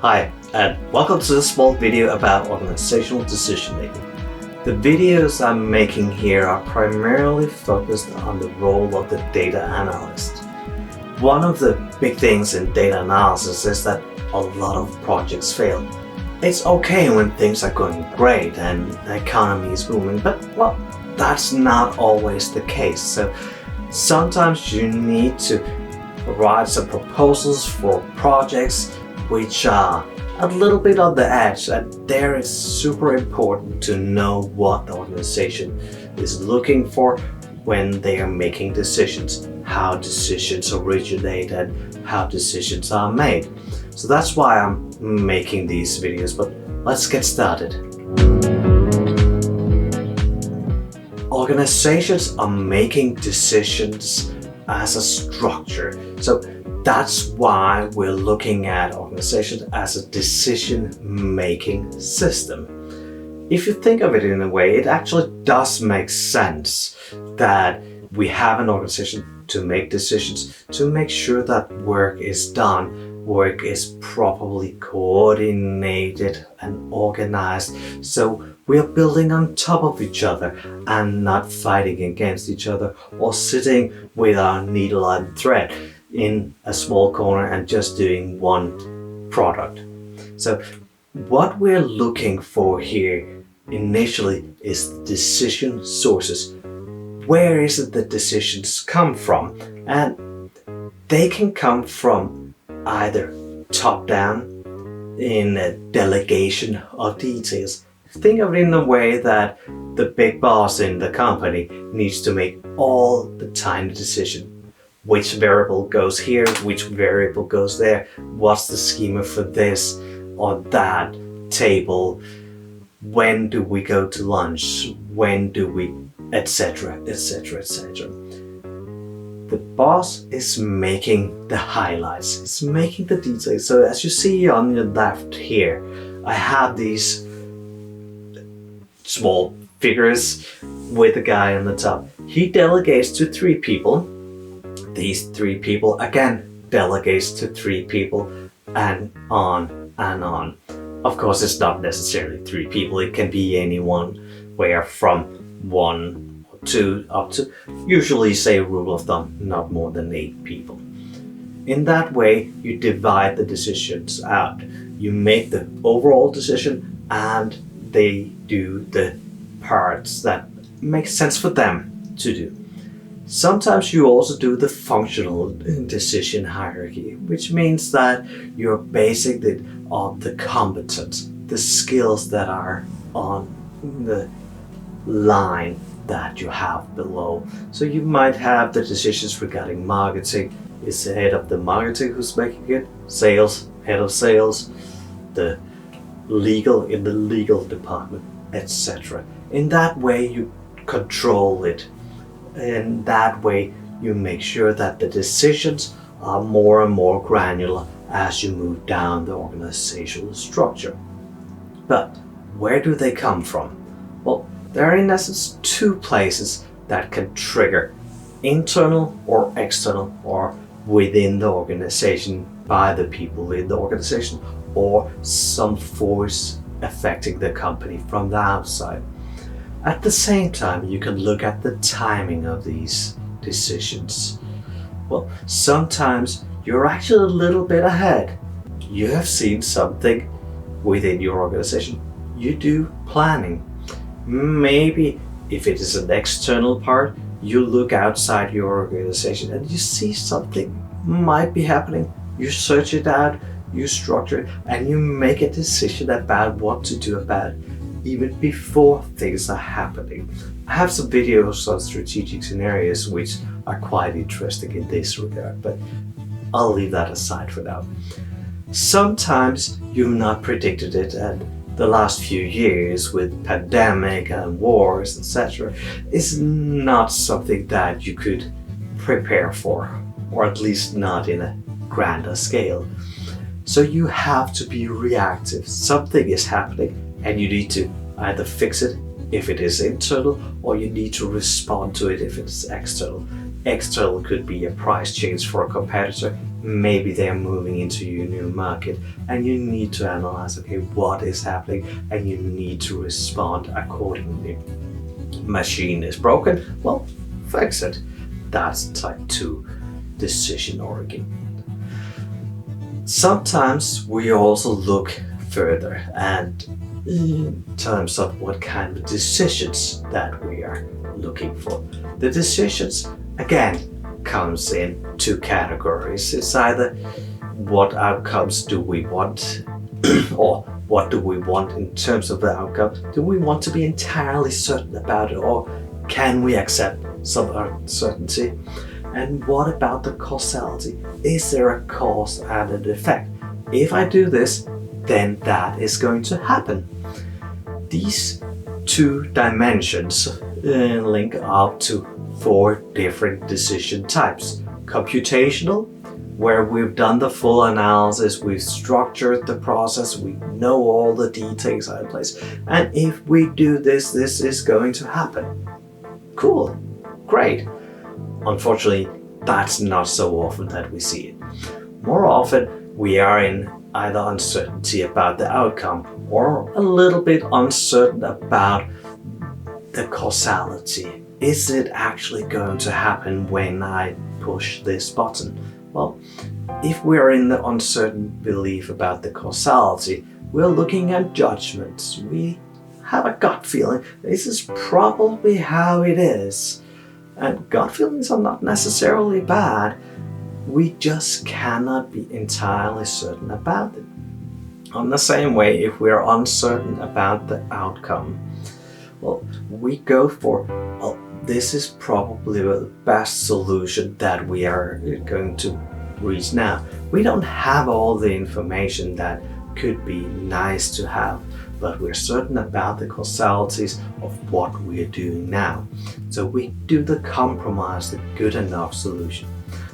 Hi, and welcome to this small video about organizational decision making. The videos I'm making here are primarily focused on the role of the data analyst. One of the big things in data analysis is that a lot of projects fail. It's okay when things are going great and the economy is booming, but well, that's not always the case. So sometimes you need to write some proposals for projects which are a little bit on the edge, and there it's super important to know what the organization is looking for when they are making decisions, how decisions originate and how decisions are made. So that's why I'm making these videos, but let's get started. Organizations are making decisions as a structure. So that's why we're looking at organizations as a decision-making system. If you think of it in a way, it actually does make sense that we have an organization to make decisions, to make sure that work is done, work is properly coordinated and organized, so we are building on top of each other and not fighting against each other or sitting with our needle and thread in a small corner and just doing one product. So what we're looking for here initially is the decision sources. Where is it that decisions come from? And they can come from either top down in a delegation of details. Think of it in a way that the big boss in the company needs to make all the tiny decisions. Which variable goes here, which variable goes there, what's the schema for this or that table, when do we go to lunch, when do we, etc., etc., etc. The boss is making the highlights, it's making the details. So as you see on your left here, I have these small figures with a guy on the top. He delegates to 3 people. These 3 people again delegates to 3 people, and on and on. Of course, it's not necessarily 3 people, it can be anyone, where from 1 or 2 up to, usually say a rule of thumb, not more than 8 people. In that way, you divide the decisions out. You make the overall decision and they do the parts that make sense for them to do. Sometimes you also do the functional decision hierarchy, which means that you're basing it on the competence, the skills that are on the line that you have below. So you might have the decisions regarding marketing. It's the head of the marketing who's making it, sales, head of sales, the legal in the legal department, etc. In that way you control it. In that way, you make sure that the decisions are more and more granular as you move down the organizational structure. But where do they come from? Well, there are in essence 2 places that can trigger internal or external or within the organization by the people in the organization or some force affecting the company from the outside. At the same time, you can look at the timing of these decisions. Well, sometimes you're actually a little bit ahead. You have seen something within your organization. You do planning. Maybe if it is an external part, you look outside your organization and you see something might be happening. You search it out, you structure it, and you make a decision about what to do about it, even before things are happening. I have some videos on strategic scenarios which are quite interesting in this regard, but I'll leave that aside for now. Sometimes you've not predicted it, and the last few years with pandemic and wars, etc., is not something that you could prepare for, or at least not in a grander scale. So you have to be reactive. Something is happening and you need to either fix it if it is internal, or you need to respond to it if it's external. External could be a price change for a competitor, maybe they're moving into your new market, and you need to analyze, okay, what is happening, and you need to respond accordingly. Machine is broken, well, fix it. That's type 2 decision origin. Sometimes we also look further and in terms of what kind of decisions that we are looking for. The decisions, again, comes in 2 categories. It's either what outcomes do we want or what do we want in terms of the outcome? Do we want to be entirely certain about it, or can we accept some uncertainty? And what about the causality? Is there a cause and an effect? If I do this, then that is going to happen. These 2 dimensions link up to 4 different decision types. Computational, where we've done the full analysis, we've structured the process, we know all the details are in place, and if we do this, this is going to happen. Cool, great. Unfortunately, that's not so often that we see it. More often, we are in either uncertainty about the outcome or a little bit uncertain about the causality. Is it actually going to happen when I push this button? Well, if we're in the uncertain belief about the causality, we're looking at judgments. We have a gut feeling. This is probably how it is. And gut feelings are not necessarily bad. We just cannot be entirely certain about it. On the same way, if we're uncertain about the outcome, well, we go for, well, this is probably the best solution that we are going to reach now. We don't have all the information that could be nice to have, but we're certain about the causalities of what we're doing now. So we do the compromise, the good enough solution.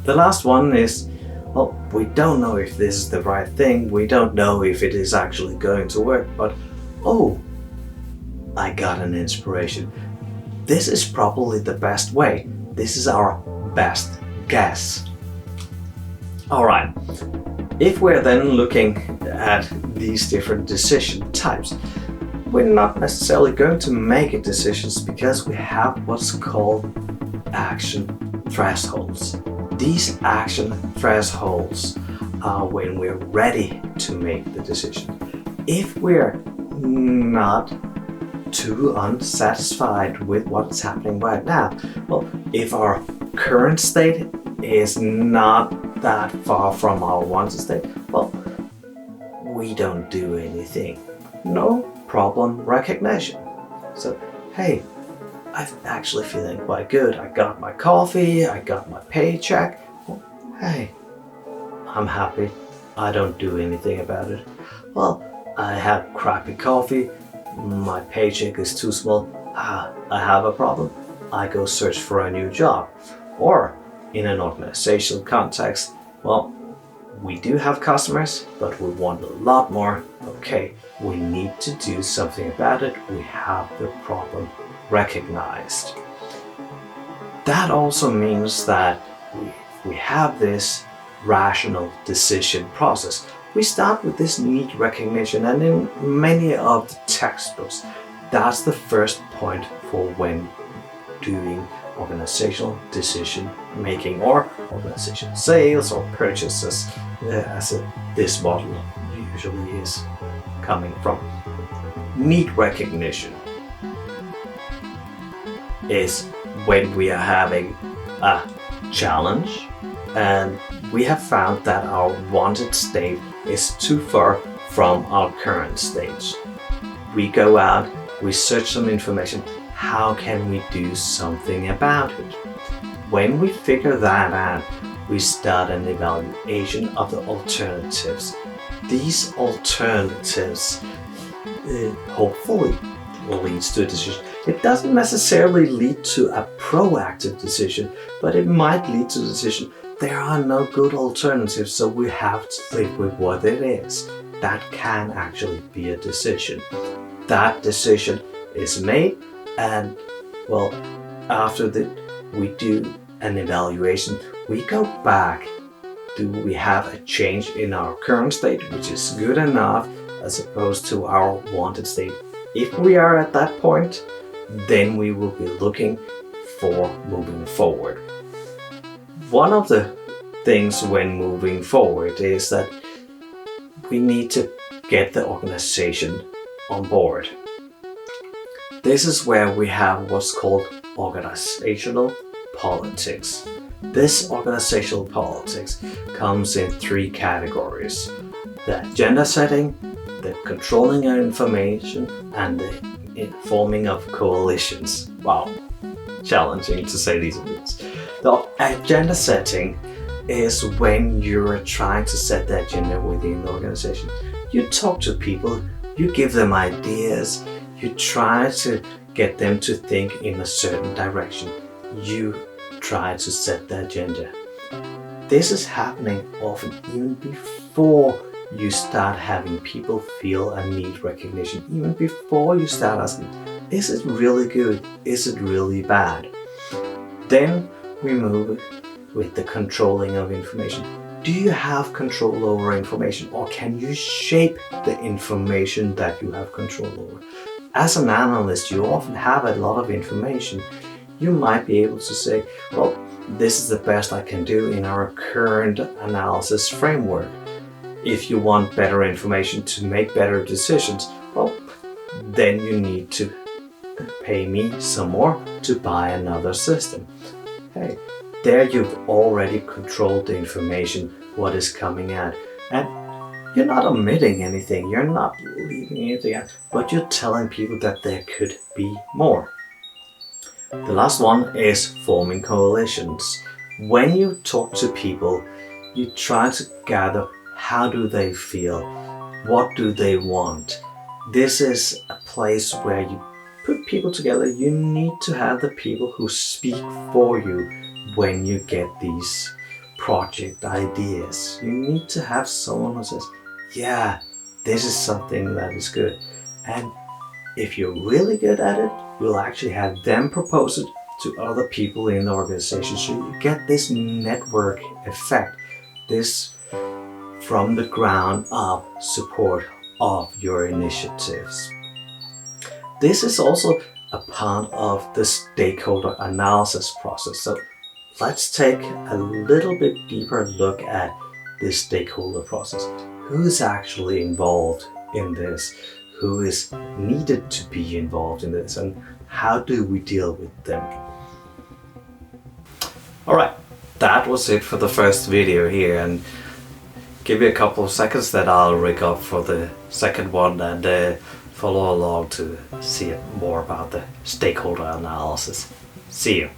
The last one is, well, we don't know if this is the right thing. We don't know if it is actually going to work, but oh, I got an inspiration. This is probably the best way. This is our best guess. All right, if we're then looking at these different decision types, we're not necessarily going to make decisions because we have what's called action thresholds. These action thresholds are when we're ready to make the decision. If we're not too unsatisfied with what's happening right now, well, if our current state is not that far from our wanted state, well, we don't do anything. No problem recognition. So, hey, I'm actually feeling quite good. I got my coffee, I got my paycheck. Well, hey, I'm happy. I don't do anything about it. Well, I have crappy coffee, my paycheck is too small. I have a problem. I go search for a new job. Or in an organizational context, well, we do have customers, but we want a lot more. Okay, we need to do something about it. We have the problem recognized. That also means that we have this rational decision process. We start with this need recognition, and in many of the textbooks, that's the first point for when doing organizational decision making or organizational sales or purchases, as this model usually is coming from. Need recognition is when we are having a challenge and we have found that our wanted state is too far from our current stage. We go out, we search some information. How can we do something about it? When we figure that out, we start an evaluation of the alternatives. These alternatives hopefully leads to a decision. It doesn't necessarily lead to a proactive decision, but it might lead to a decision. There are no good alternatives, so we have to live with what it is. That can actually be a decision. That decision is made, and well, after we do an evaluation, we go back Do we have a change in our current state, which is good enough, as opposed to our wanted state? If we are at that point, then we will be looking for moving forward. One of the things when moving forward is that we need to get the organization on board. This is where we have what's called organizational politics. This organizational politics comes in three categories: the agenda setting, the controlling of information, and the forming of coalitions. Wow, challenging to say these words. The agenda setting is when you're trying to set the agenda within the organization. You talk to people, you give them ideas, you try to get them to think in a certain direction. You try to set the agenda. This is happening often even before you start having people feel a need recognition, even before you start asking, is it really good? Is it really bad? Then we move with the controlling of information. Do you have control over information, or can you shape the information that you have control over? As an analyst, you often have a lot of information. You might be able to say, well, this is the best I can do in our current analysis framework. If you want better information to make better decisions, well, then you need to pay me some more to buy another system. Hey, there you've already controlled the information, what is coming out, and you're not omitting anything, you're not leaving anything out, but you're telling people that there could be more. The last one is forming coalitions. When you talk to people, you try to gather how do they feel, what do they want. This is a place where you put people together. You need to have the people who speak for you when you get these project ideas. You need to have someone who says, yeah, this is something that is good. And if you're really good at it, you'll actually have them propose it to other people in the organization. So you get this network effect, this from the ground up support of your initiatives. This is also a part of the stakeholder analysis process. So let's take a little bit deeper look at this stakeholder process. Who is actually involved in this? Who is needed to be involved in this? And how do we deal with them? Alright, that was it for the first video here, and give me a couple of seconds that I'll rig up for the second one and follow along to see more about the stakeholder analysis. See you.